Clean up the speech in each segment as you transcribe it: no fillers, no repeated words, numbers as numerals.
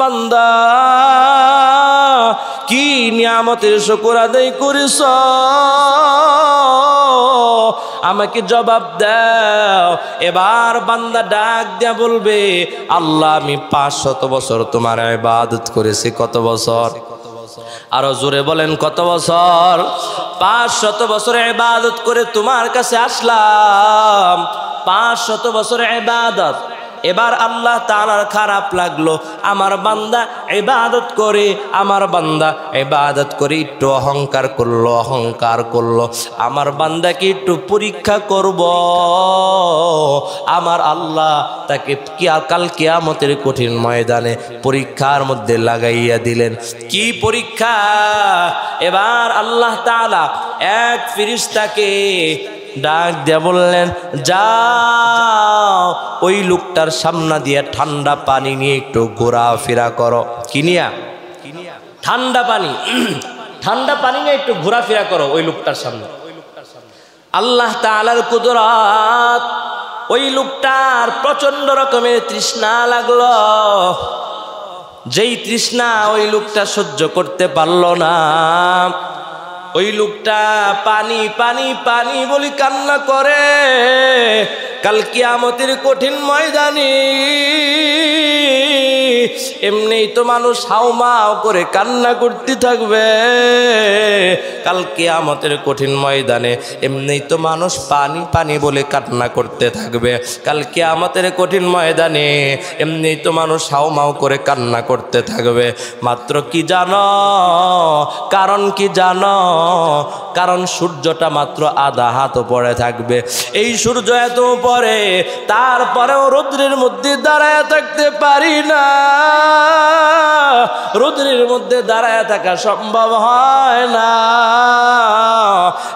বান্দা কি নিয়ামতের শুকর আদায় করিস, আমাকে জবাব দাও। এবার বান্দা ডাক দিয়া বলবে, আল্লাহ আমি 500 বছর তোমার ইবাদত করেছি। কত বছর? আরো জোরে বলেন, কত বছর? 500 বছর ইবাদত করে তোমার কাছে আসলাম। 500 বছর ইবাদত। এবার আল্লাহ তাআলার খারাপ লাগলো, আমার বান্দা ইবাদত করে, আমার বান্দা ইবাদত করে একটু অহংকার করলো। আমার বান্দাকে একটু পরীক্ষা করব। আমার আল্লাহ তাকে কাল কিয়ামতের কঠিন ময়দানে পরীক্ষার মধ্যে লাগাইয়া দিলেন। কি পরীক্ষা? এবার আল্লাহ তাআলা এক ফেরেশতাকে ডাক দিয়া বললেন, যাও ওই লোকটার সামনে দিয়ে ঠান্ডা পানি নিয়ে একটু ঘোরাফেরা করো। কি নিয়া? ঠান্ডা পানি। ঠান্ডা পানি নিয়ে একটু ঘোরাফেরা করো ওই লোকটার সামনে। আল্লাহ তাআলার কুদরত, ওই লোকটার প্রচন্ড রকমের তৃষ্ণা লাগলো। যেই তৃষ্ণা ওই লোকটা সহ্য করতে পারলো না, ওই লোকটা পানি পানি পানি বলি কান্না করে। কাল কিয়ামতের কঠিন ময়দানে এমনি তো মানুষ হাউমাউ করে কান্না করতে থাকবে। কাল কিয়ামতের কঠিন ময়দানে এমনি তো মানুষ পানি পানি বলে কান্না করতে থাকবে। কাল কিয়ামতের কঠিন ময়দানে এমনি তো মানুষ হাউমাউ করে কান্না করতে থাকবে। মাত্র কি জানো? কারণ কি জানো? কারণ সূর্যটা মাত্র আধা হাত উপরে থাকবে। এই সূর্য এত উপরে, তারপরেও রৌদ্রের মধ্যে দাঁড়ায় থাকতে পারি না। রৌদ্রের মধ্যে দাঁড়ায় থাকা সম্ভব হয় না।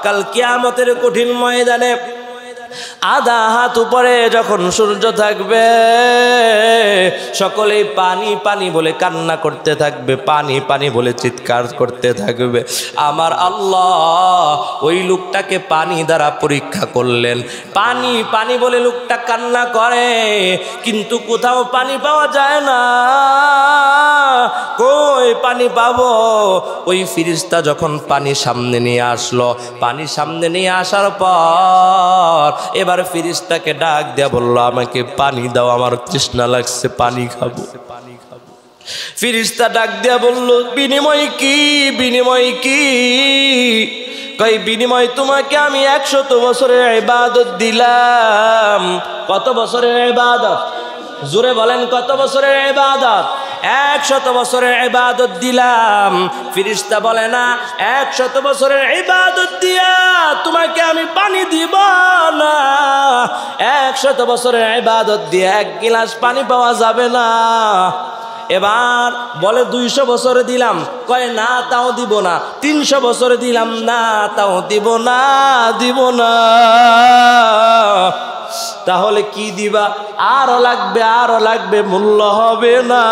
কাল কিয়ামতের কঠিন ময়দানে আধা হাত উপরে যখন সূর্য থাকবে, সকলেই পানি পানি বলে কান্না করতে থাকবে, পানি পানি বলে চিৎকার করতে থাকবে। আমার আল্লাহ ওই লোকটাকে পানি দ্বারা পরীক্ষা করলেন। পানি পানি বলে লোকটা কান্না করে, কিন্তু কোথাও পানি পাওয়া যায় না। কই পানি পাবো? ওই ফেরেশতা যখন পানি সামনে নিয়ে আসলো, পানি সামনে নিয়ে আসার পর এবার ফেরেশতাকে ডাক দিয়া বলল, আমাকে পানি দাও, আমার তৃষ্ণা লাগছে, পানি খাবো। ফেরেশতা ডাক দিয়া বলল, বিনিময় কি? বিনিময় কি? কই বিনিময় তোমাকে আমি 100 বছরের ইবাদত দিলাম। কত বছরের ইবাদত? জোরে বলেন, কত বছরের ইবাদত? 100 বছরের ইবাদত দিলাম। ফেরেশতা বলে না, 100 বছরের ইবাদত দিয়া তোমাকে আমি পানি দিব না। 100 বছরের ইবাদত দিয়ে 1 গিলাস পানি পাওয়া যাবে না। এবার বলে 200 বছরে দিলাম। কয় না, তাও দিব না। 300 বছরে দিলাম, না তাও দিব না, দিব না। তাহলে কি দিবা? আরো লাগবে, আরো লাগবে, মূল্য হবে না।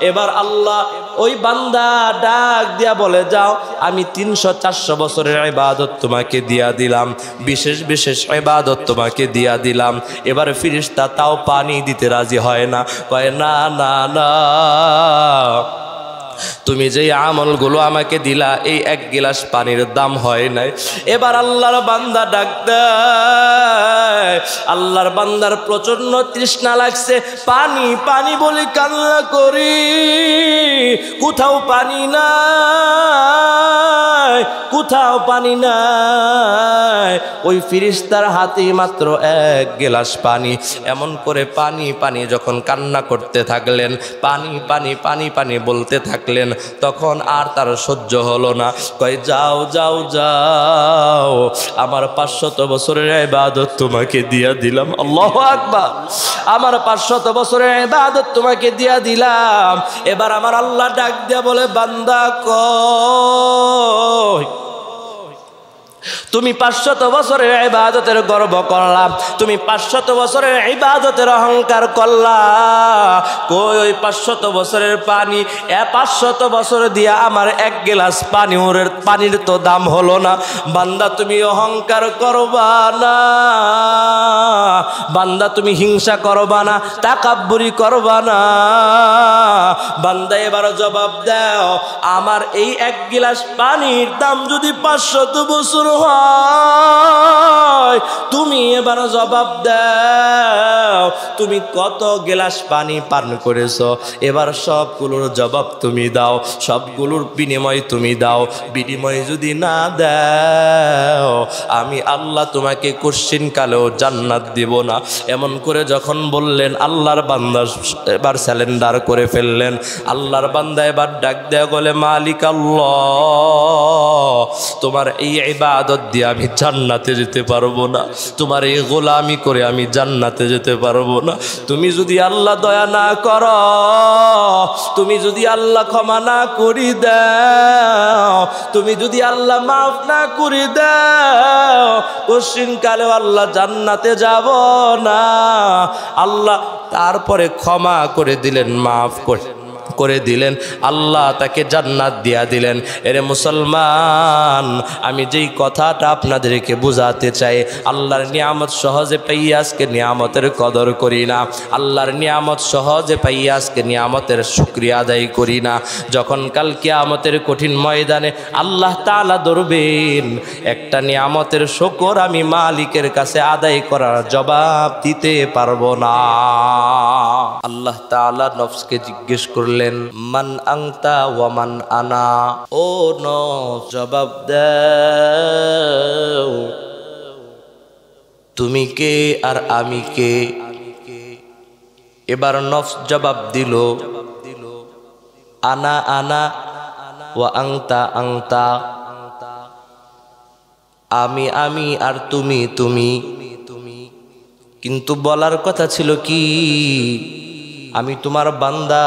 এবার আল্লাহ ওই বান্দা ডাক দিয়া বলে, যাও আমি 300-400 বছরের ইবাদত তোমাকে দিয়া দিলাম, বিশেষ বিশেষ ইবাদত তোমাকে দিয়া দিলাম। এবার ফেরেশতা তাও পানি দিতে রাজি হয় না। কয় না না না, তুমি যে আমলগুলো আমাকে দিলা, এই 1 গিলাস পানির দাম হয় নাই। এবার আল্লাহর বান্দা ডাক দেয়, আল্লাহর বান্দার প্রচন্ড তৃষ্ণা লাগছে, পানি পানি বলে কান্না করি, কোথাও পানি নাই, কোথাও পানি নাই। ওই ফেরেশতার হাতে মাত্র 1 গিলাস পানি। এমন করে পানি পানি যখন কান্না করতে থাকলেন, পানি পানি পানি পানি বলতে থাকলেন, তখন আর তার সহ্য হলো না। কয় যাও যাও যাও, আমার 500 বছরের ইবাদত তোমাকে দিয়া দিলাম। আল্লাহু আকবার। আমার 500 বছরের ইবাদত তোমাকে দিয়া দিলাম। এবার আমার আল্লাহ ডাক দিয়া বলে, বান্দা কই তুমি 500 বছরের ইবাদতের গর্ব করলা, তুমি 500 বছরের ইবাদতের অহংকার করলা। কই ওই 500 বছরের পানি, 500 বছর দিয়া আমার এক গ্লাস পানির তো দাম হলো না। বান্দা তুমি অহংকার করবা না, বান্দা তুমি হিংসা করবা না, তাকাব্বুরি করবা না। বান্দা এবার জবাব দাও, আমার এই এক গ্লাস পানির দাম যদি 500 বছর হয়, তুমি এবার জবাব দাও তুমি কত গ্লাস পানি পান করেছো। এবার সবগুলোর জবাব তুমি দাও, সবগুলোর বিনিময় তুমি দাও। বিনিময় যদি না দাও, আমি আল্লাহ তোমাকে কোশ্চিন কালেও জান্নাত দিব না। এমন করে যখন বললেন, আল্লাহর বান্দা এবার স্যালেন্ডার করে ফেললেন। আল্লাহর বান্দা এবার ডাক দেয়া বলে, মালিক আল্লাহ, তোমার এই ইবাদত দিয়ে আমি জান্নাতে যেতে পারবো না, তোমার এই গোলামি করে আমি জান্নাতে যেতে পারবো না। তুমি যদি আল্লাহ দয়া না করো, তুমি যদি আল্লাহ ক্ষমা না করি দাও, তুমি যদি আল্লাহ মাফ না করে দাও, কোশ্চিন কালেও আল্লাহ জান্নাতে যাব না। আল্লাহ তারপরে ক্ষমা করে দিলেন, মাফ করে দিলেন, আল্লাহ তাকে জান্নাত দিয়া দিলেন। এরে মুসলমান, আমি যেই কথাটা আপনাদেরকে বুঝাতে চাই, আল্লাহর নিয়ামত সহজে পাইয়া আজকে নিয়ামতের কদর করি না, আল্লাহর নিয়ামত সহজে পাইয়া আজকে নিয়ামতের শুকরিয়া আদায় করি না। যখন কাল কিয়ামতের কঠিন ময়দানে আল্লাহ তাআলা ধরবেন, একটা নিয়ামতের শুকর আমি মালিকের কাছে আদায় করার জবাব দিতে পারবো না। আল্লাহ তাআলা নফসকে জিজ্ঞেস করলেন, মান আনতা ওয়া মান আনা, ও নফস জবাব দাও, তুমি কে আর আমি কে? এবার নফস জবাব দিল, আনা আনা ওয়া আনতা আনতা, আমি আমি আর তুমি তুমি। কিন্তু বলার কথা ছিল কি, আমি তোমার বান্দা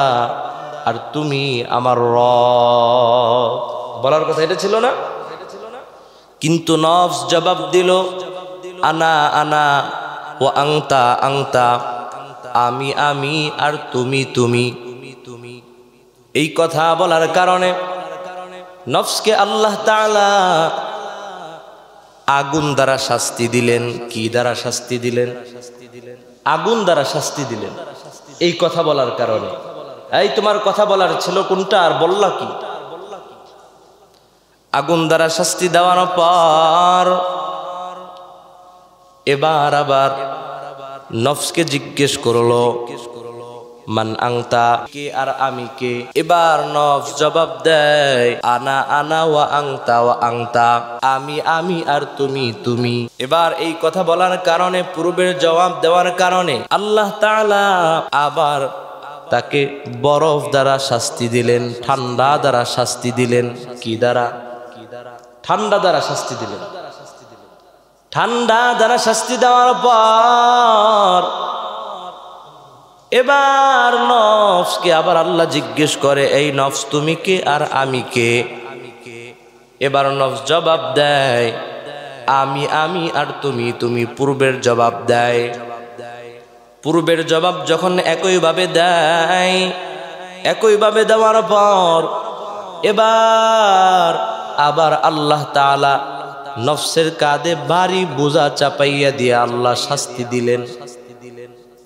আর তুমি আমার রব, বলার কথা এটা ছিল না? কিন্তু নফস জবাব দিল, আনা আনা ওয়া আনতা আনতা, আমি আমি আর তুমি তুমি। এই কথা বলার কারণে নফসকে আল্লাহ তাআলা আগুন দ্বারা শাস্তি দিলেন। কি দ্বারা শাস্তি দিলেন? আগুন দ্বারা শাস্তি দিলেন এই কথা বলার কারণে। এই তোমার কথা বলার ছিল কোনটা আর বললা কি? আগুন দ্বারা শাস্তি দেওয়ার পর এবার আবার নফসকে জিজ্ঞেস করলো, মান আনতা, কে আর আমি কে? এবার নফস জবাব দেয়, আনা আনা ওয়া আনতা ওয়া আনতা, আমি আমি আর তুমি তুমি। এবার এই কথা বলার কারণে, পূর্বের জবাব দেওয়ার কারণে আল্লাহ তাআলা আবার তাকে বরফ দ্বারা শাস্তি দিলেন, ঠান্ডা দ্বারা শাস্তি দিলেন। কি দ্বারা? ঠান্ডা দ্বারা শাস্তি দিলেন। ঠান্ডা দ্বারা শাস্তি দেওয়ার পর এবার নফসকে আবার আল্লাহ জিজ্ঞেস করে, এই নফস তুমি কে আর আমি কে? এবার নফস জবাব দেয়, আমি আমি আর তুমি তুমি। পূর্বের জবাব দেয়। পূর্বের জবাব যখন একইভাবে দেয়, একইভাবে দেওয়ার পর এবার আবার আল্লাহ তাআলা নফসের কাঁধে ভারী বোঝা চাপাইয়া দিয়ে আল্লাহ শাস্তি দিলেন।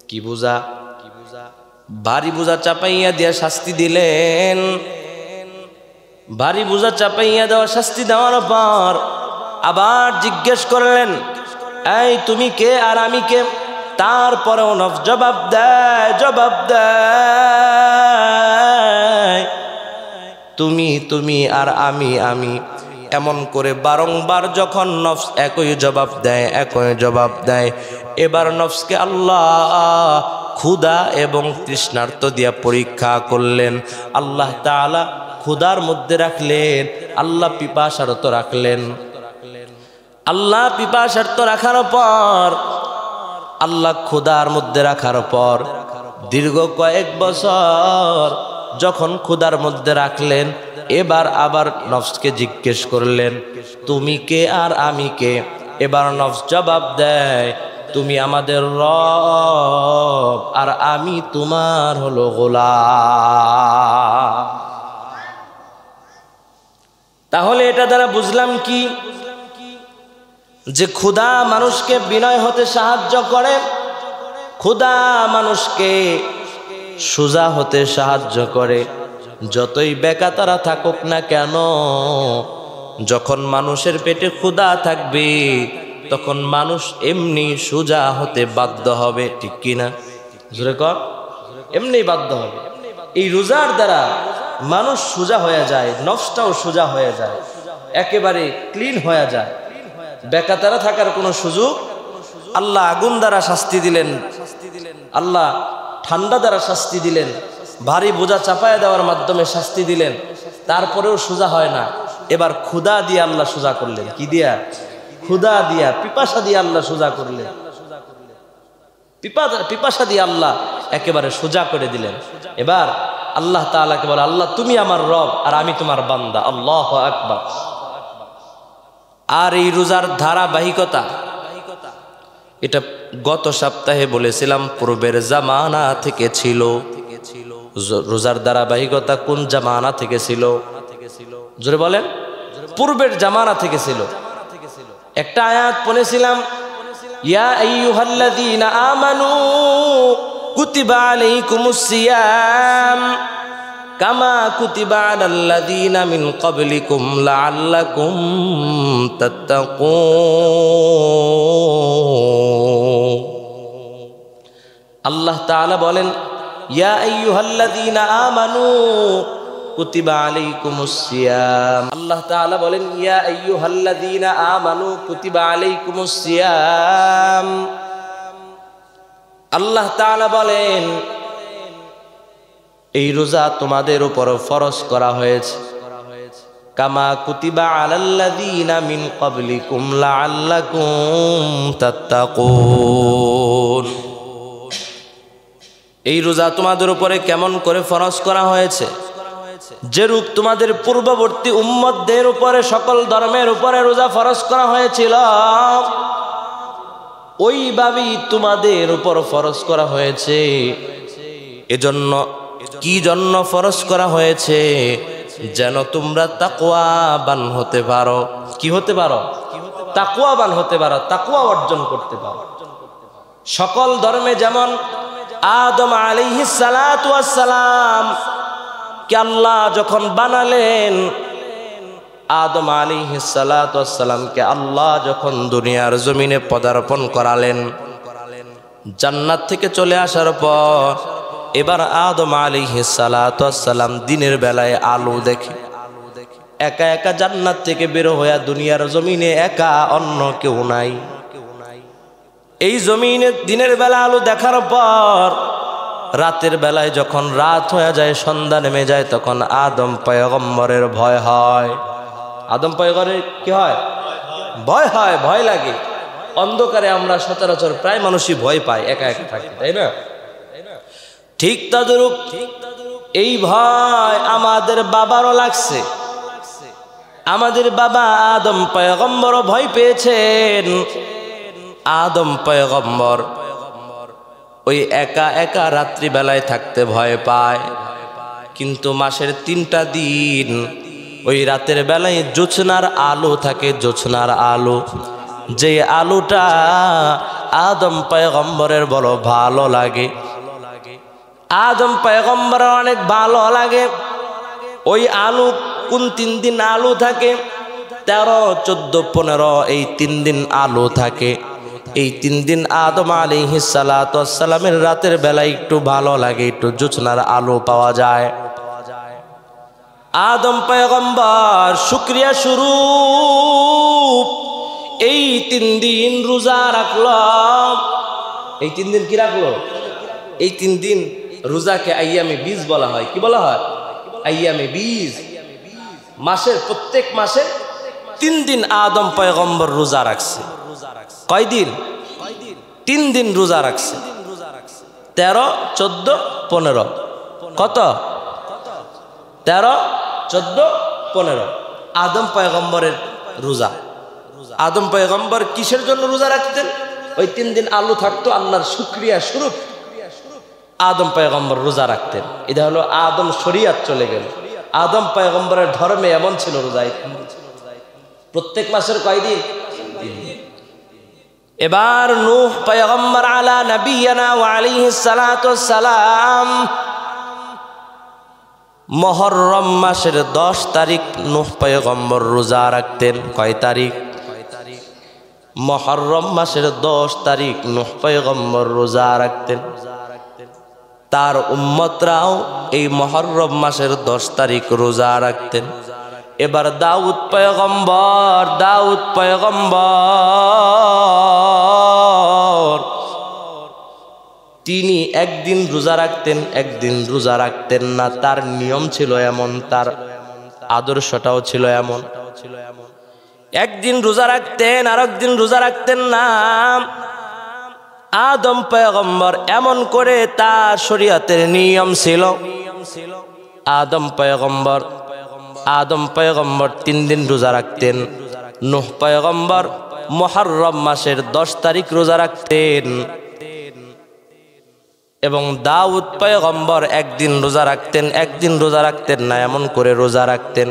কি বোঝা? ভারী বোঝা চাপাইয়া দিয়া শাস্তি দিলেন। ভারী বোঝা চাপাইয়া দেওয়া শাস্তি দেওয়ার পর আবার জিজ্ঞেস করলেন, এই তুমি কে আর আমি কে? তারপরেও নফস জবাব দেয়, জবাব দেয়, তুমি তুমি আর আমি আমি। এমন করে বারংবার যখন নফস একই জবাব দেয়, একই জবাব দেয়, এবার নফসকে আল্লাহ ক্ষুধা এবং তৃষ্ণার্ত দিয়া পরীক্ষা করলেন। আল্লাহ তাআলা ক্ষুধার মধ্যে রাখলেন, আল্লাহ পিপাসার্ত রাখলেন। আল্লাহ পিপাসার্ত রাখার পর, আল্লাহ ক্ষুধার মধ্যে রাখার পর দীর্ঘ কয়েক বছর যখন ক্ষুধার মধ্যে রাখলেন, এবার আবার নফসকে জিজ্ঞেস করলেন, তুমি কে আর আমি কে? এবার নফস জবাব দেয়, তুমি আমাদের রব আর আমি তোমার হলো গোলাম। তাহলে এটা দ্বারা বুঝলাম কি, যে খোদা মানুষকে বিনয় হতে সাহায্য করে, খোদা মানুষকে সোজা হতে সাহায্য করে। যতই বেকাতারা থাকুক না কেন, যখন মানুষের পেটে ক্ষুধা থাকবে তখন মানুষ এমনি সোজা হতে বাধ্য হবে, ঠিক কিনা? জোরে কর, এমনি বাধ্য হবে। এই রোজার দ্বারা মানুষ সোজা হয়ে যায়, নফসটাও সোজা হয়ে যায়, একেবারে ক্লিন হয়ে যায়। বেকাতারা থাকার কোনো সুযোগ, আল্লাহ আগুন দ্বারা শাস্তি দিলেন, আল্লাহ ঠান্ডা দ্বারা শাস্তি দিলেন, ভারী বোঝা চাপায় দেওয়ার মাধ্যমে শাস্তি দিলেন, তারপরেও সোজা হয় না। এবার ক্ষুধা দিয়ে আল্লাহ সোজা করলেন। কি দিয়া? ক্ষুধা দিয়া, পিপাসা দিয়ে আল্লাহ সোজা করলেন। পিপাসা দিয়ে আল্লাহ একেবারে সোজা করে দিলেন। এবার আল্লাহ তাআলাকে বলে, আল্লাহ তুমি আমার রব আর আমি তোমার বান্দা। আল্লাহু আকবার। আর এই রোজার ধারাবাহিকতা, এটা গত সপ্তাহে বলেছিলাম পূর্বের জামানা থেকে ছিল। রোজার ধারাবাহিকতা কোন জামানা থেকে ছিল? জোরে বলেন। পূর্বের জামানা থেকে ছিল। একটা আয়াত পড়েছিলাম, ইয়া আইয়ুহাল্লাযীনা আমানু কুতিবা আলাইকুমুস সিয়াম কামা কুতিবা আলাল্লাযীনা মিন ক্বাবলিকুম লাআল্লাকুম তাত্তাকুন। আল্লাহ তাআলা বলেন, ইয়া আইয়ুহাল্লাযীনা আমানু কুতিবা আলাইকুমুস সিয়াম। আল্লাহ তাআলা বলেন, ইয়া আইয়ুহাল্লাযীনা আমানু কুতিবা আলাইকুমুস সিয়াম। আল্লাহ তাআলা বলেন, এই রোজা তোমাদের উপর ফরজ করা হয়েছে, কামা কুতিবা আলাল্লাযীনা মিন ক্বাবলিকুম লাআল্লাকুম তাত্তাকুন। এই রোজা তোমাদের উপরে কেমন করে ফরজ করা হয়েছে? যেরূপ তোমাদের পূর্ববর্তী উম্মতদের উপরে, সকল ধর্মের উপরে রোজা ফরজ করা হয়েছিল, ওইভাবেই তোমাদের উপর ফরজ করা হয়েছে। এজন্য কি জন্য ফরজ করা হয়েছে? যেন তোমরা তাকওয়াবান হতে পারো। কি হতে পারো? তাকওয়াবান হতে পারো, তাকওয়া অর্জন করতে পারো। সকল ধর্মে যেমন আদম আলাইহিস সালাতু ওয়াস সালাম কে আল্লাহ যখন বানালেন, আদম আলাইহিস সালাতু ওয়াস সালামকে আল্লাহ যখন দুনিয়ার জমিনে পদার্পণ করালেন, জান্নাত থেকে চলে আসার পর এবার আদম আলাইহিস সালাতু ওয়াস সালাম দিনের বেলায় আলো দেখে। একা একা জান্নাত থেকে বের হয়ে দুনিয়ার জমিনে একা, অন্য কেউ নাই। এই জমিনে দিনের বেলা আলো দেখার পর রাতের বেলায় যখন রাত হয়ে যায়, সন্ধ্যা নেমে যায়, তখন আদম পয়গম্বরের ভয় হয়। আদম পয়গম্বরের কি হয়? ভয় হয়, ভয় লাগে। অন্ধকারে আমরা সচরাচর প্রায় মানুষই ভয় পায় একা একা থাকতে, তাই না? ঠিক তদ্রূপ এই ভয় আমাদের বাবারও লাগছে। আমাদের বাবা আদম পয়গম্বরও ভয় পেয়েছেন। আদম পয়গম্বর ওই একা একা রাত্রিবেলায় থাকতে ভয় পায়, কিন্তু মাসের 3টা দিন ওই রাতের বেলায় জোছনার আলো থাকে, জোছনার আলো। যে আলোটা আদম পয়গম্বরের বড় ভালো লাগে, আদম পয়গম্বরের অনেক ভালো লাগে। ওই আলো কোন 3 দিন আলো থাকে? 13, 14, 15 এই 3 দিন আলো থাকে। এই 3 দিন আদম আলাইহিস সালাতু ওয়াস সালামের রাতের বেলা একটু ভালো লাগে, একটু জোছনার আলো পাওয়া যায়। আদম পয়গম্বর শুকরিয়া স্বরূপ এই 3 দিন রোজা রাখলো। এই 3 দিন কি রাখলো? এই 3 দিন রোজাকে আইয়ামে বীজ বলা হয়। কি বলা হয়? আইয়ামে বীজ। মাসের প্রত্যেক মাসে 3 দিন আদম পয়গম্বর রোজা রাখছে। কয় দিন? 3 দিন রোজা রাখছে। 13, 14, 15 কত? 13, 14, 15 আদম পয়গম্বরের রোজা। আদম পয়গম্বর কিসের জন্য রোজা রাখতেন? ওই 3 দিন আলু থাকতো, আল্লাহর শুকরিয়া স্বরূপ আদম পয়গম্বর রোজা রাখতেন। এটা হলো আদম শরিয়াত চলে গেল। আদম পয়গম্বরের ধর্মে এমন ছিল রোজা প্রত্যেক মাসের কয়দিন। এবার নূহ পয়গম্বর আলা নবিয়ানা ওয়া আলাইহিস সালাতু ওয়াস সালাম মুহররম মাসের 10 তারিখ নূহ পয়গম্বর রোজা রাখতেন। কয় তারিখ? মুহররম মাসের 10 তারিখ নূহ পয়গম্বর রোজা রাখতেন। তার উম্মতরাও এই মুহররম মাসের 10 তারিখ রোজা রাখতেন। এবার দাউদ পয়গম্বর তিনি একদিন রোজা রাখতেন, একদিন রোজা রাখতেন না। তার নিয়ম ছিল এমন, তার আদর্শটাও ছিল এমন। একদিন রোজা রাখতেন, আর একদিন রোজা রাখতেন না। আদম পয়গম্বর এমন করে তার শরীয়তের নিয়ম ছিল। আদম পয়গম্বর 3 দিন রোজা রাখতেন। নূহ পয়গম্বর মুহররম মাসের 10 তারিখ রোজা রাখতেন এবং দাউদ পয়গম্বর একদিন রোজা রাখতেন, একদিন রোজা রাখতেন না, এমন করে রোজা রাখতেন।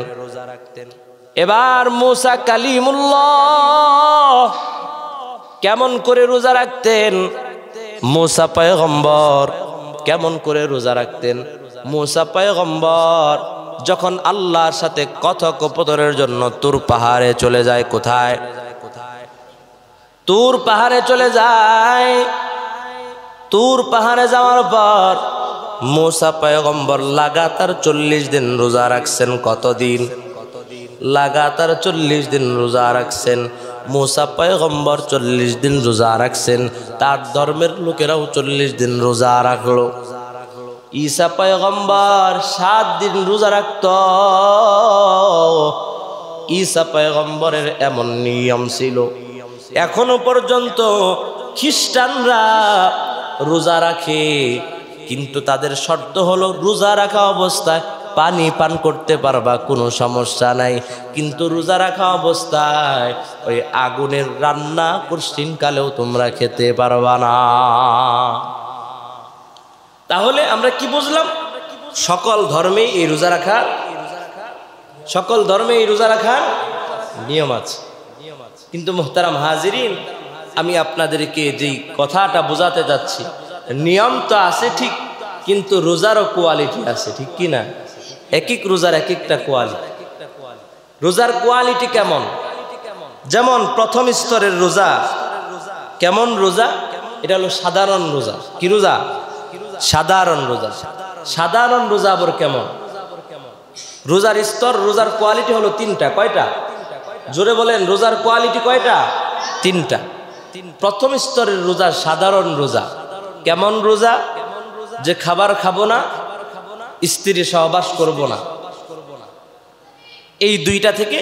এবার মূসা কালিমুল্লাহ কেমন করে রোজা রাখতেন? মূসা পয়গম্বর কেমন করে রোজা রাখতেন? মূসা পয়গম্বর যখন আল্লাহর সাথে কথোপকথনের জন্য তুর পাহাড়ে চলে যায়। কোথায়? তুর পাহাড়ে চলে যায়। তুর পাহাড়ে যাওয়ার পর মূসা পয়গম্বর লাগাতার 40 দিন রোজা রাখছেন। কতদিন? লাগাতার 40 দিন রোজা রাখছেন। মূসা পয়গম্বর 40 দিন রোজা রাখছেন। তার ধর্মের লোকেরাও 40 দিন রোজা রাখলো। ঈসা পয়গম্বর 7 দিন রোজা রাখত। ঈসা পয়গম্বরের এমন নিয়ম ছিল। এখনো পর্যন্ত খ্রিস্টানরা রোজা রাখে, কিন্তু তাদের শর্ত হলো রোজা রাখা অবস্থায় পানি পান করতে পারবা, কোনো সমস্যা নাই, কিন্তু রোজা রাখা অবস্থায় ওই আগুনের রান্না কঠিনকালেও তোমরা খেতে পারবা না। তাহলে আমরা কি বুঝলাম? সকল ধর্মে এই রোজা রাখার নিয়ম আছে। কিন্তু মুহতারাম হাজিরিন, আমি আপনাদেরকে যেই কথাটা বোঝাতে যাচ্ছি, নিয়ম তো আছে ঠিক, কিন্তু রোজারও কোয়ালিটি আছে, ঠিক কি না? এক এক রোজার এক একটা কোয়ালিটি। রোজার কোয়ালিটি কেমন? যেমন প্রথম স্তরের রোজা কেমন? রোজা এটা হলো সাধারণ রোজা। কি রোজা? সাধারণ রোজা। সাধারণ রোজা আবার কেমন? রোজার স্তর, রোজার কোয়ালিটি হলো 3টা। কয়টা? জোরে বলেন, রোজার কোয়ালিটি কয়টা? 3টা। প্রথম স্তরের রোজা সাধারণ রোজা। কেমন রোজা? যে খাবার খাবো না, স্ত্রী সহবাস করব না, এই 2টা থেকে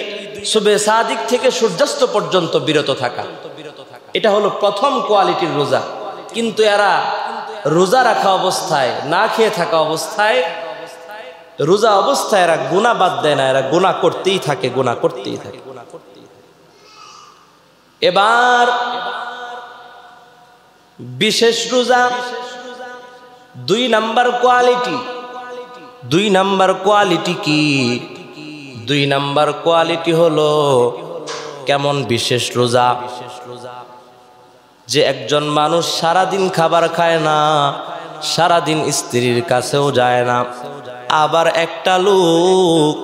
সুবে সাদিক থেকে সূর্যাস্ত পর্যন্ত বিরত থাকা। এটা হলো প্রথম কোয়ালিটির রোজা। কিন্তু এরা রোজা রাখা অবস্থায়, না খেয়ে থাকা অবস্থায়, রোজা অবস্থায় এরা গুনাহ বাদ দেয় না, এরা গুনাহ করতেই থাকে, গুনাহ করতেই থাকে। এবার বিশেষ রোজা 2 নাম্বার কোয়ালিটি। 2 নাম্বার কোয়ালিটি কি? 2 নাম্বার কোয়ালিটি হলো কেমন বিশেষ রোজা? যে একজন মানুষ সারাদিন খাবার খায় না, সারাদিন স্ত্রীর কাছেও যায় না, আবার একটা লোক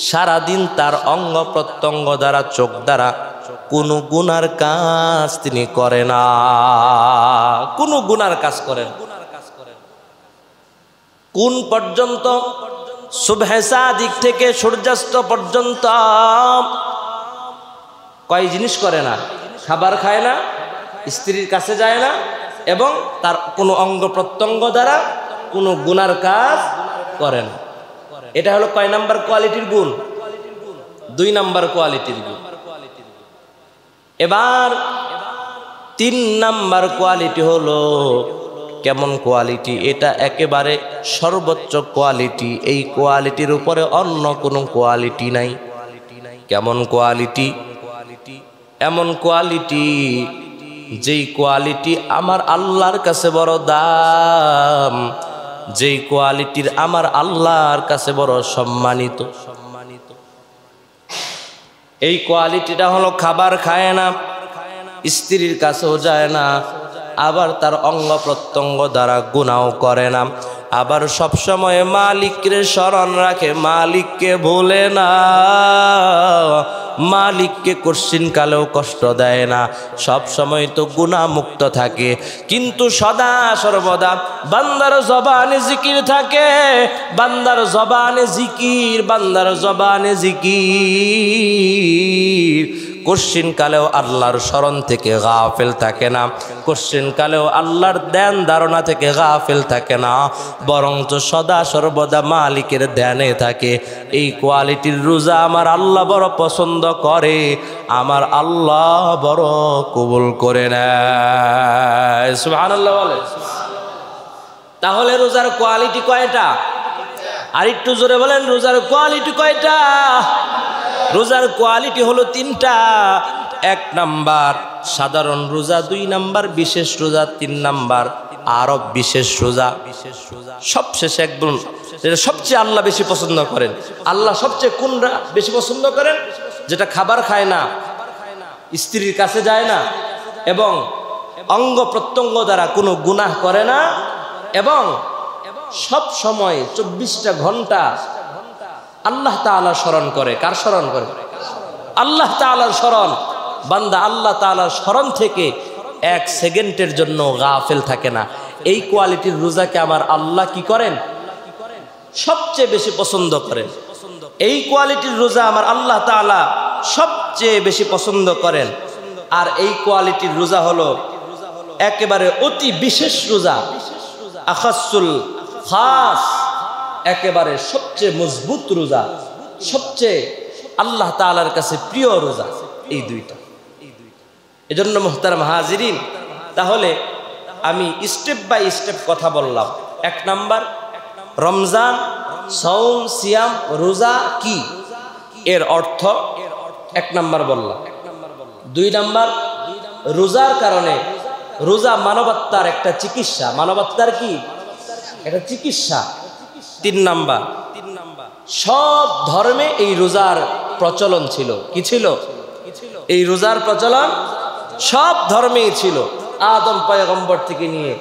সারাদিন তার অঙ্গ প্রত্যঙ্গ দ্বারা, চোখ দ্বারা কোনো গুনার কাজ তিনি করে না, কোনো গুনার কাজ করেন। কোন পর্যন্ত? সুবহে সাদিক থেকে সূর্যাস্ত পর্যন্ত কয় জিনিস করে না? খাবার খায় না, স্ত্রীর কাছে যায় না, এবং তার কোনো অঙ্গ প্রত্যঙ্গ দ্বারা কোনো গুনার কাজ করে না। এটা হলো কয় নাম্বার কোয়ালিটির গুণ? 2 নাম্বার কোয়ালিটির গুণ। এবার 3 নাম্বার কোয়ালিটি হলো কেমন কোয়ালিটি, এটা একেবারে সর্বোচ্চ কোয়ালিটি। এই কোয়ালিটির উপরে অন্য কোনো কোয়ালিটি নাই। কেমন কোয়ালিটি? এমন কোয়ালিটি যেই কোয়ালিটি আমার আল্লাহর কাছে বড় দাম, যেই কোয়ালিটির আমার আল্লাহর কাছে বড় সম্মানিত। এই কোয়ালিটিটা হলো খাবার খায় না, স্ত্রীর কাছেও যায় না, আবার তার অঙ্গ প্রত্যঙ্গ দ্বারা গুনাহ করে না, আবার সবসময় মালিককে স্মরণ রাখে, মালিককে ভুলে না, মালিককে কঠিন কালেও কষ্ট দেয় না, সব সময় তো গুনাহ মুক্ত থাকে। কিন্তু সদা সর্বদা বান্দার জবানে জিকির থাকে, বান্দার জবানে জিকির, বান্দার জবানে জিকির। কঠিন কালেও আল্লাহর স্মরণ থেকে গাফেল থাকে না, কঠিন কালেও আল্লাহর ধ্যান ধারণা থেকে গাফেল থাকে না, বরঞ্চ সদা সর্বদা মালিকের ধ্যানে থাকে। এই কোয়ালিটির রোজা আমার আল্লাহ বড় পছন্দ করে, আমার আল্লাহ বড় কবুল করে নেয়। সুবহানাল্লাহ বলে। তাহলে রোজার কোয়ালিটি কয়টা? আর একটু জোরে বলেন, রোজার কোয়ালিটি কয়টা? রোজার কোয়ালিটি হলো তিনটা। 1 নাম্বার সাধারণ রোজা, 2 নাম্বার বিশেষ রোজা, 3 নাম্বার আরব বিশেষ রোজা। সবশেষে একদম যেটা সবচেয়ে আল্লাহ বেশি পছন্দ করেন, আল্লাহ সবচেয়ে কোনটা বেশি পছন্দ করেন? যেটা খাবার খায় না, স্ত্রীর কাছে যায় না, এবং অঙ্গ প্রত্যঙ্গ দ্বারা কোনো গুনাহ করে না, এবং সব সময় 24টা ঘন্টা আল্লাহ তাআলা স্মরণ করে। কার স্মরণ করে? আল্লাহ তাআলার স্মরণ। বান্দা আল্লাহ তাআলার স্মরণ থেকে 1 সেকেন্ডের জন্য গাফেল থাকে না। এই কোয়ালিটির রোজাকে আমার আল্লাহ কি করেন? সবচেয়ে বেশি পছন্দ করেন। এই কোয়ালিটির রোজা আমার আল্লাহ তাআলা সবচেয়ে বেশি পছন্দ করেন। আর এই কোয়ালিটির রোজা হলো একেবারে অতি বিশেষ রোজা, আখাসুল খাস, একেবারে সবচেয়ে মজবুত রোজা, সবচেয়ে আল্লাহ তাআলার কাছে প্রিয় রোজা। এই দুইটা। এজন্য মুহতারাম হাজিরিন, তাহলে আমি স্টেপ বাই স্টেপ কথা বললাম। 1 নাম্বার রমজান, সাওম, সিয়াম, রোজা কি, এর অর্থ 1 নাম্বার বললাম। 2 নাম্বার রোজার কারণে, রোজা মানবতার একটা চিকিৎসা, মানবতার কি একটা চিকিৎসা। 3 নাম্বার সব ধর্মে এই রোজার প্রচলন ছিল। কি ছিল? এই রোজার প্রচলন সব ধর্মেই ছিল। আদম পয়গম্বর থেকে নিয়ে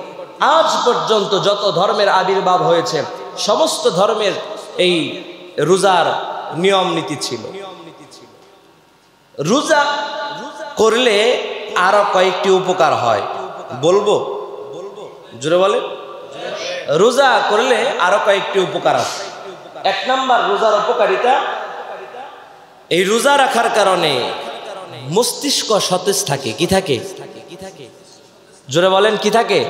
আজ পর্যন্ত যত ধর্মের আবির্ভাব হয়েছে, সমস্ত ধর্মের এই রোজার নিয়ম নীতি ছিল। রোজা করলে আরো কয়েকটি উপকার হয়, বলবো? জোরে বলে। রোজা করলে আরো কয়েকটি উপকার আছে। 1 নাম্বার রোজার উপকারিতা, এই রোজা রাখার কারণে মস্তিষ্ক সতেজ থাকে। কি থাকে? জোরে বলেন, কি থাকে?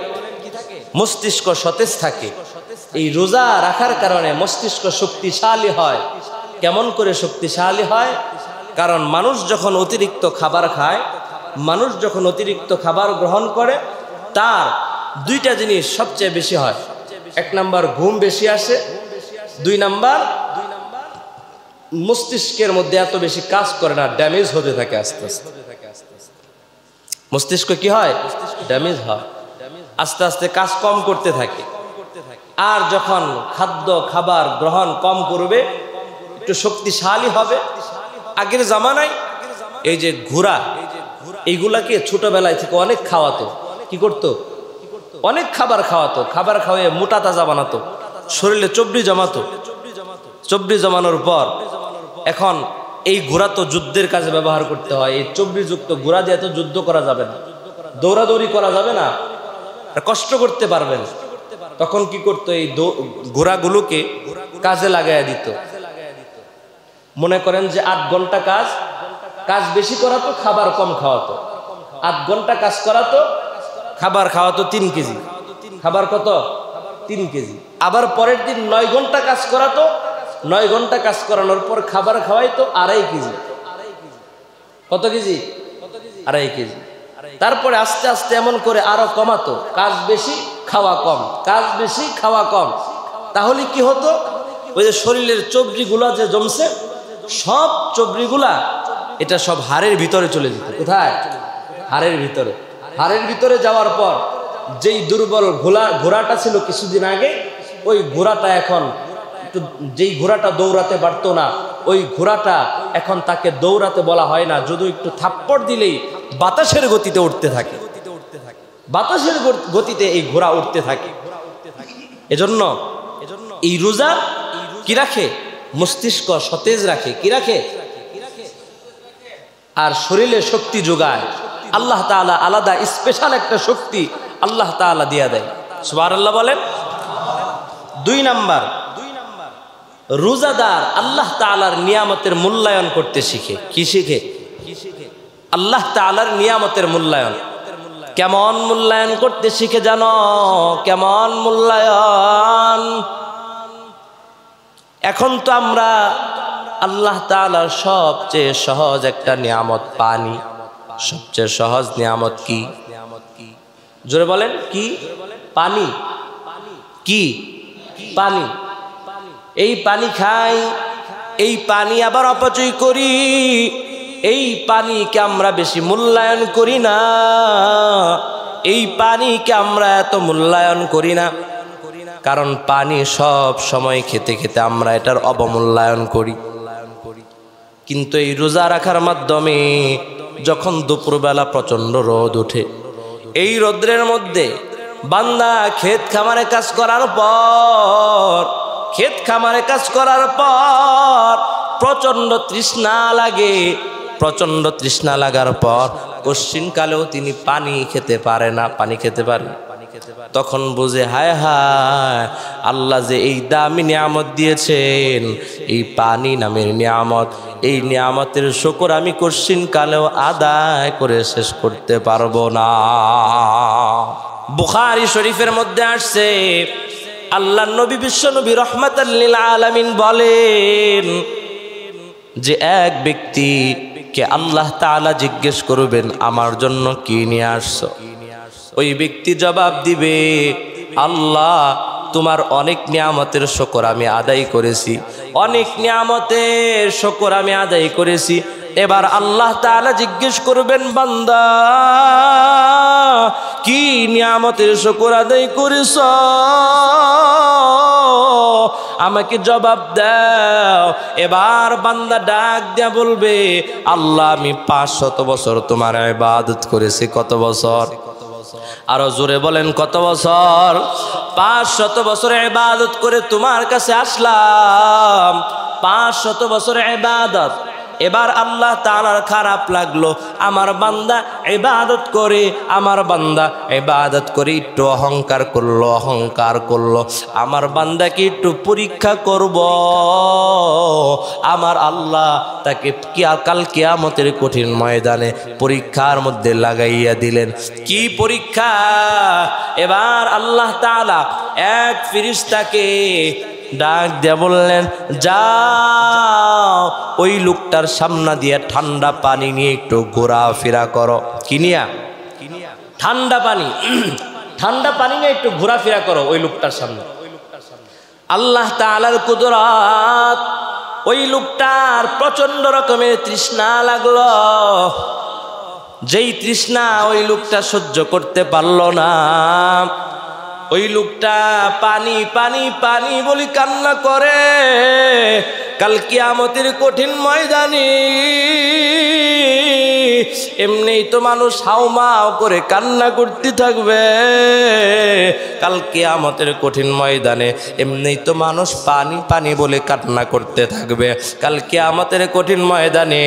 মস্তিষ্ক সতেজ থাকে। এই রোজা রাখার কারণে মস্তিষ্ক শক্তিশালী হয়। কেমন করে শক্তিশালী হয়? কারণ মানুষ যখন অতিরিক্ত খাবার খায়, মানুষ যখন অতিরিক্ত খাবার গ্রহণ করে, তার 2টা জিনিস সবচেয়ে বেশি হয়। 1 নাম্বার ঘুম বেশি আসে, 2 নাম্বার মস্তিষ্কের মধ্যে এত বেশি কাজ করে না, ড্যামেজ হতে থাকে আস্তে আস্তে। মস্তিষ্ক কি হয়? ড্যামেজ হয়, আস্তে আস্তে কাজ কম করতে থাকে। আর যখন খাবার গ্রহণ কম করবে, একটু শক্তিশালী হবে। আগের জামানায় এই যে ঘোড়া, এইগুলাকে ছোটবেলায় থেকে অনেক খাওয়াতো। কি করতো? অনেক খাবার খাওয়াতো, খাবার খাওয়াইয়ে মোটা তাজা বানাতো, শরীরে চর্বি জমাতো। চর্বি জমানোর পর এখন এই ঘোড়া তো যুদ্ধের কাজে ব্যবহার করতে হয়। এই চর্বিযুক্ত ঘোড়া দিয়ে তো যুদ্ধ করা যাবে না, দৌড়াদৌড়ি করা যাবে না, কষ্ট করতে পারবেন। তখন কি করতো? এই ঘোড়াগুলোকে কাজে লাগাইয়া দিত। মনে করেন যে 8 ঘন্টা কাজ বেশি করাতো, খাবার কম খাওয়াতো। 8 ঘন্টা কাজ করাতো, খাবার খাওয়াতো 3 কেজি। খাবার কত? 3 কেজি। আবার পরের দিন 9 ঘন্টা কাজ করাতো, 9 ঘন্টা কাজ করানোর পর খাবার খাওয়াইতো 2.5 কেজি। কত কেজি? 2.5 কেজি। তারপরে আস্তে আস্তে এমন করে আরো কমাতো, কাজ বেশি খাওয়া কম, কাজ বেশি খাওয়া কম। তাহলে কি হতো, ওই যে শরীরের চর্বিগুলা যে জমছে, সব চর্বিগুলা এটা সব হাড়ের ভিতরে চলে যেত। কোথায়? হাড়ের ভিতরে। হাড়ের ভিতরে যাওয়ার পর যেই দুর্বল ঘোড়াটা ছিল কিছুদিন আগে, ওই ঘোড়াটা এখন যেই ঘোড়াটা দৌড়াতে পারতো না, ওই ঘোড়াটা এখন তাকে দৌড়াতে বলা হয় না, যদি একটু থাপ্পড় দিলেই বাতাসের গতিতে উঠতে থাকে, বাতাসের গতিতে এই ঘোড়া উঠতে থাকে। এজন্য এই রোজা কি রাখে? মস্তিষ্ক সতেজ রাখে। কি রাখে? আর শরীরে শক্তি যোগায়। আল্লাহ তাআলা আলাদা স্পেশাল একটা শক্তি আল্লাহ তাআলা দিয়া দেয়। সুবহানাল্লাহ বলেন। 2 নাম্বার, রোজাদার আল্লাহ তাআলার নিয়ামতের মূল্যায়ন করতে শিখে। কি শিখে? আল্লাহ তাআলার নিয়ামতের মূল্যায়ন। কেমন মূল্যায়ন করতে শিখে জানো? কেমন মূল্যায়ন? এখন তো আমরা আল্লাহ তাআলার সবচেয়ে সহজ একটা নিয়ামত পানি। সবচেয়ে সহজ নিয়ামত কি? জোরে বলেন। কি? পানি। কি? পানি। এই পানি খাই, এই পানি আবার অপচয় করি, এই পানিকে আমরা বেশি মূল্যায়ন করি না, এই পানিকে আমরা এত মূল্যায়ন করি না, কারণ পানি সব সময় খেতে খেতে আমরা এটার অবমূল্যায়ন করি। কিন্তু এই রোজা রাখার মাধ্যমে যখন দুপুরবেলা প্রচন্ড রোদ ওঠে, এই রোদ্রের মধ্যে বান্দা ক্ষেত খামারে কাজ করার পর, ক্ষেত খামারে কাজ করার পর প্রচন্ড তৃষ্ণা লাগে, প্রচন্ড তৃষ্ণা লাগার পর কশ্চিনকালেও তিনি পানি খেতে পারে না। পানি খেতে পারে, তখন বুঝে হায় হায়, আল্লাহ যে এই দামি নিয়ামত দিয়েছেন, এই পানি নামের নিয়ামত, এই নিয়ামতের শুকর আমি কশ্চিনকালেও আদায় করে শেষ করতে পারবো না। বুখারী শরীফের মধ্যে আসছে, আল্লাহ নবী বিশ্ব নবী রহমাতাল লিল আলামিন বলেন যে এক ব্যক্তিকে আল্লাহ তাআলা জিজ্ঞেস করবেন, আমার জন্য কি নিয়ে আসছো? ওই ব্যক্তি জবাব দিবে, আল্লাহ তোমার অনেক নিয়ামতের শুকর আমি আদায় করেছি, অনেক নিয়ামতের শুকর আমি আদায় করেছি। এবার আল্লাহ তাআলা জিজ্ঞেস করবেন, বান্দা কি নিয়ামতের শুকর আদায় করেছ? আমাকে জবাব দাও। এবার বান্দা ডাক দিয়া বলবে, আল্লাহ আমি 500 বছর তোমার ইবাদত করেছি। কত বছর? আরো জোরে বলেন, কত বছর? 500 বছর ইবাদত করে তোমার কাছে আসলাম, 500 বছর ইবাদত। এবার আল্লাহ তাআলার খারাপ লাগলো, আমার বান্দা ইবাদত করে, আমার বান্দা ইবাদত করে একটু অহংকার করলো, অহংকার করলো। আমার বান্দাকে একটু পরীক্ষা করব, আমার আল্লাহ তাকে কাল কিয়ামতের কঠিন ময়দানে পরীক্ষার মধ্যে লাগাইয়া দিলেন। কি পরীক্ষা? এবার আল্লাহ তাআলা এক ফেরেশতাকে ডাক দিয়া বললেন, যাও ওই লোকটার সামনে দিয়ে ঠান্ডা পানি নিয়ে একটু ঘোরাফেরা করো। কি নিয়া? ঠান্ডা পানি। ঠান্ডা পানি নিয়ে একটু ঘোরাফেরা করো ওই লোকটার সামনে। আল্লাহ তাআলার কুদরত, ওই লোকটার প্রচন্ড রকমের তৃষ্ণা লাগলো। যেই তৃষ্ণা ওই লোকটা সহ্য করতে পারলো না, ওই লোকটা পানি পানি পানি বলি কান্না করে। কাল কিয়ামতের কঠিন ময়দানে এমনিই তো মানুষ হাউমাউ করে কান্না করতে থাকবে, কাল কিয়ামতের কঠিন ময়দানে এমনিই তো মানুষ পানি পানি বলে কান্না করতে থাকবে, কাল কিয়ামতের কঠিন ময়দানে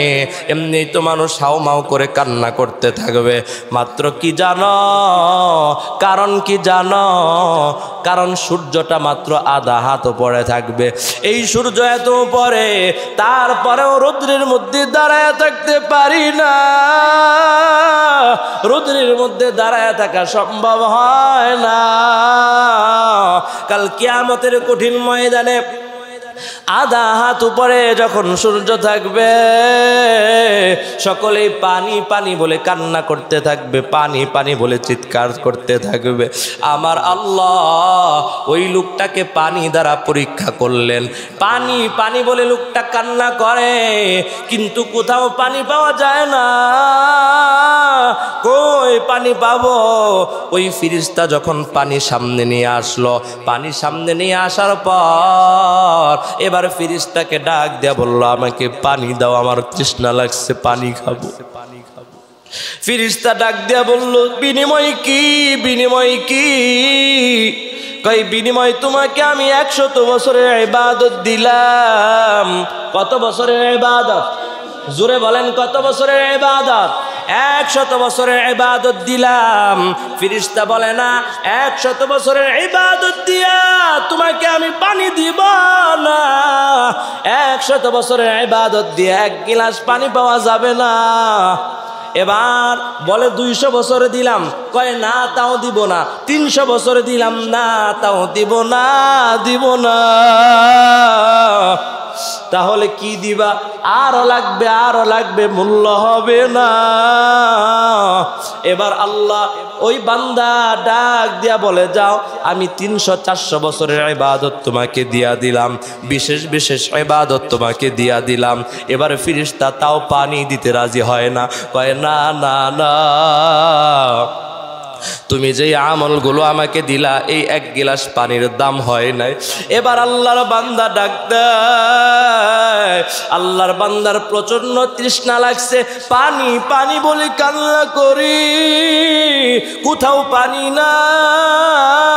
এমনিই তো মানুষ হাউমাউ করে কান্না করতে থাকবে। মাত্র কি জানো? কারণ কি জানো? কারণ সূর্যটা মাত্র আধা হাত উপরে থাকবে। এই সূর্য এত উপরে, তারপরেও রৌদ্রের মধ্যে দাঁড়ায় থাকতে পারি না, রৌদ্রের মধ্যে দাঁড়ায় থাকা সম্ভব হয় না। কাল কিয়ামতের কঠিন ময়দানে আধা হাত উপরে যখন সূর্য থাকবে, সকলেই পানি পানি বলে কান্না করতে থাকবে, পানি পানি বলে চিৎকার করতে থাকবে। আমার আল্লাহ ওই লোকটাকে পানি দ্বারা পরীক্ষা করলেন। পানি পানি বলে লোকটা কান্না করে, কিন্তু কোথাও পানি পাওয়া যায় না। কই পানি পাবো? ওই ফিরিস্তা যখন পানি সামনে নিয়ে আসলো, পানি সামনে নিয়ে আসার পর এবার ফিরিস্তাকে ডাক দেয়া বলল, আমাকে পানি দাও, আমার তৃষ্ণা লাগছে, পানি খাবো। ফিরিস্তা ডাক দেয়া বলল, বিনিময় কি? বিনিময় কি? কই বিনিময় তোমাকে আমি 100 বছরের ইবাদত দিলাম। কত বছরের ইবাদত? জোরে বলেন, কত বছরের ইবাদত? 100 বছরের ইবাদত দিলাম। ফিরিস্তা বলে না, 100 বছরের ইবাদত দিয়া তোমাকে আমি পানি দিব না। 100 বছরের ইবাদত দিয়ে 1 গিলাস পানি পাওয়া যাবে না। এবার বলে 200 বছরে দিলাম। কয় না, তাও দিব না। 300 বছরে দিলাম, না তাও দিব না, দিব না। তাহলে কি দিবা? আরো লাগবে, আরো লাগবে, মূল্য হবে না। এবার আল্লাহ ওই বান্দা ডাক দিয়া বলে, যাও, আমি 300-400 বছরের ইবাদত তোমাকে দিয়া দিলাম, বিশেষ বিশেষ ইবাদত তোমাকে দিয়া দিলাম। এবার ফিরিস্তা তাও পানি দিতে রাজি হয় না, কয় না না না, তুমি যেই আমলগুলো আমাকে দিলা এই 1 গিলাস পানির দাম হয় নাই। এবার আল্লাহর বান্দা ডাক দেয়, আল্লাহর বান্দার প্রচন্ড তৃষ্ণা লাগছে, পানি পানি বলে কান্না করি, কোথাও পানি নাই,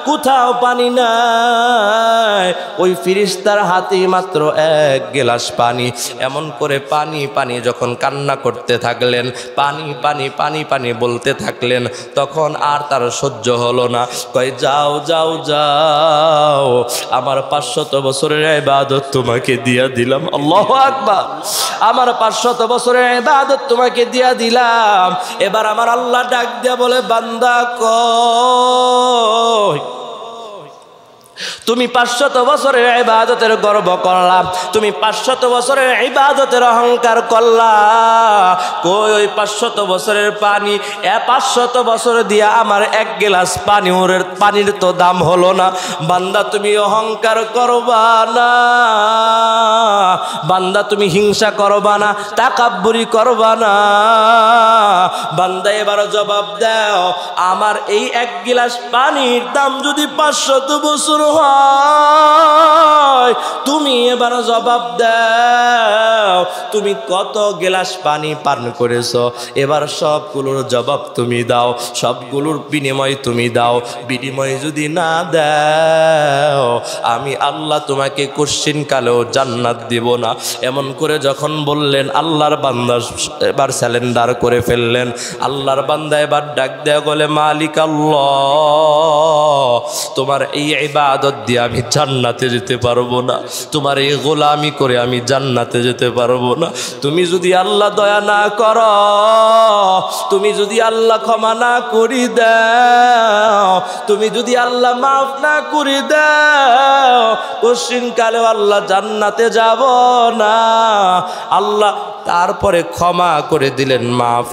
কোথাও পানি নাই। ওই ফিরিস্তার হাতে মাত্র 1 গিলাস পানি। এমন করে পানি পানি যখন কান্না করতে থাকলেন, পানি পানি পানি পানি বলতে থাকলেন, তখন আর তার সহ্য হলো না। কয় যাও যাও যাও, আমার 500 বছরের ইবাদত তোমাকে দিয়া দিলাম। আল্লাহু আকবার। আমার 500 বছরের ইবাদত তোমাকে দিয়া দিলাম। এবার আমার আল্লাহ ডাক দিয়া বলে, বান্দা কই? তুমি 500 বছরের ইবাদতের গর্ব করলাম, তুমি 500 বছরের ইবাদতের অহংকার করলা। কই ওই 500 বছরের পানি? 500 বছর দিয়া আমার 1 গিলাস পানির তো দাম হলো না। বান্দা তুমি অহংকার করবা না, বান্দা তুমি হিংসা করবা না, তাকাব্বুরি করবা না। বান্দা এবার জবাব দাও, আমার এই 1 গিলাস পানির দাম যদি 500 বছর হয়, তুমি এবার জবাব দাও, তুমি কত গিলাস পানি পান করেছো? এবার সবগুলোর জবাব তুমি দাও, সবগুলোর বিনিময় তুমি দাও। বিনিময় যদি না দাও, আমি আল্লাহ তোমাকে কোশ্চিন কালেও জান্নাত দিব না। এমন করে যখন বললেন, আল্লাহর বান্দা এবার স্যালেন্ডার করে ফেললেন। আল্লাহর বান্দা এবার ডাক দেয়া বলে, মালিক আল্লাহ, তোমার এই ইবাদত দিয়ে আমি জান্নাতে যেতে পারবো না, তোমার এই গোলামি করে আমি জান্নাতে যেতে পারবো না। তুমি যদি আল্লাহ দয়া না করো, তুমি যদি আল্লাহ ক্ষমা না করি দাও, তুমি যদি আল্লাহ মাফ না করি দাও, কোশ্চিন কালেও আল্লাহ জান্নাতে যাব না। আল্লাহ তারপরে ক্ষমা করে দিলেন, মাফ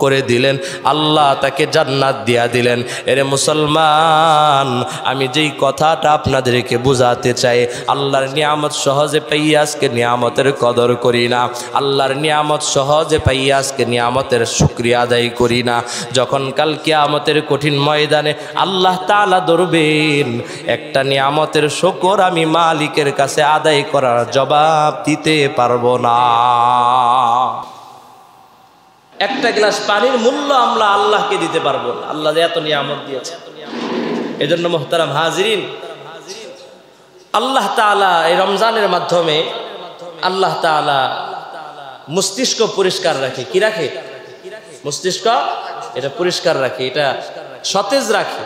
করে দিলেন, আল্লাহ তাকে জান্নাত দিয়া দিলেন। এরে মুসলমান, আমি যেই কথাটা আপনাদেরকে বুঝাতে চাই, আল্লাহর নিয়ামত সহজে পাইয়া আজকে নিয়ামতের কদর করি না, আল্লাহর নিয়ামত সহজে পাইয়া আজকে নিয়ামতের শুকরিয়া আদায় করি না। যখন কাল কিয়ামতের কঠিন ময়দানে আল্লাহ তাআলা ধরবেন, একটা নিয়ামতের শুকর আমি মালিকের কাছে আদায় করার জবাব দিতে পারবো না। একটা গ্লাস পানির মূল্য আমরা আল্লাহকে দিতে পারবো না, আল্লাহ যে এত নিয়ামত দিয়েছে। এজন্য মুহতারাম হাজিরিন, আল্লাহ তাআলা এই রমজানের মাধ্যমে আল্লাহ তাআলা মস্তিষ্ক পরিষ্কার রাখে। কি রাখে? মস্তিষ্ক এটা পরিষ্কার রাখে, এটা সতেজ রাখে।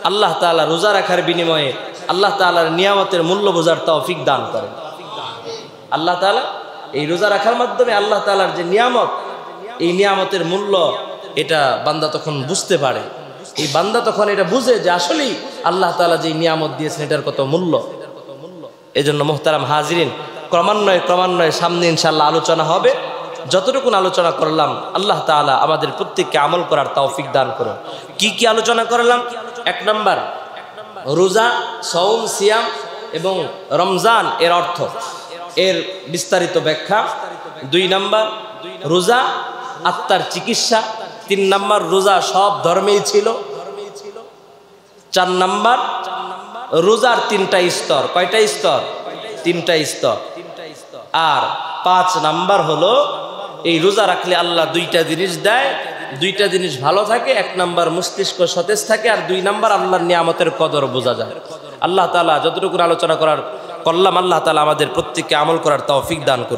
আল্লাহ তাআলা রোজা রাখার বিনিময়ে আল্লাহ তাআলার নিয়ামতের মূল্য বোঝার তৌফিক দান করেন। আল্লাহ তাআলা এই রোজা রাখার মাধ্যমে আল্লাহ তাআলার যে নিয়ামত, এই নিয়ামতের মূল্য এটা বান্দা তখন বুঝতে পারে। এই বান্দা তখন এটা বুঝে যে আসলেই আল্লাহ তাআলা যে নিয়ামত দিয়েছেন এটার কত মূল্য। এজন্য মুহতারাম হাজিরিন, ক্রমান্বয়ে সামনে ইনশাআল্লাহ আলোচনা হবে। যতটুকু আলোচনা করলাম আল্লাহ তাআলা আমাদের প্রত্যেককে আমল করার তৌফিক দান করুন। কি কি আলোচনা করলাম? 1 নাম্বার রোজা, সওম, সিয়াম এবং রমজান এর অর্থ, এর বিস্তারিত ব্যাখ্যা। 2 নাম্বার রোজা আত্মার চিকিৎসা। 3 নাম্বার রোজা সব ধর্মেই ছিল। 4 নাম্বার রোজার 3টা স্তর। কয়টা স্তর? 3টা স্তর। আর 5 নাম্বার হলো এই রোজা রাখলে আল্লাহ 2টা জিনিস দেয়, 2টা জিনিস ভালো থাকে। 1 নাম্বার মস্তিষ্ক সতেজ থাকে, আর 2 নাম্বার আল্লাহর নিয়ামতের কদর বোঝা যায়। আল্লাহ তাআলা যতটুকু আলোচনা করলাম আল্লাহ তাআলা আমাদের প্রত্যেককে আমল করার তৌফিক দান করুন।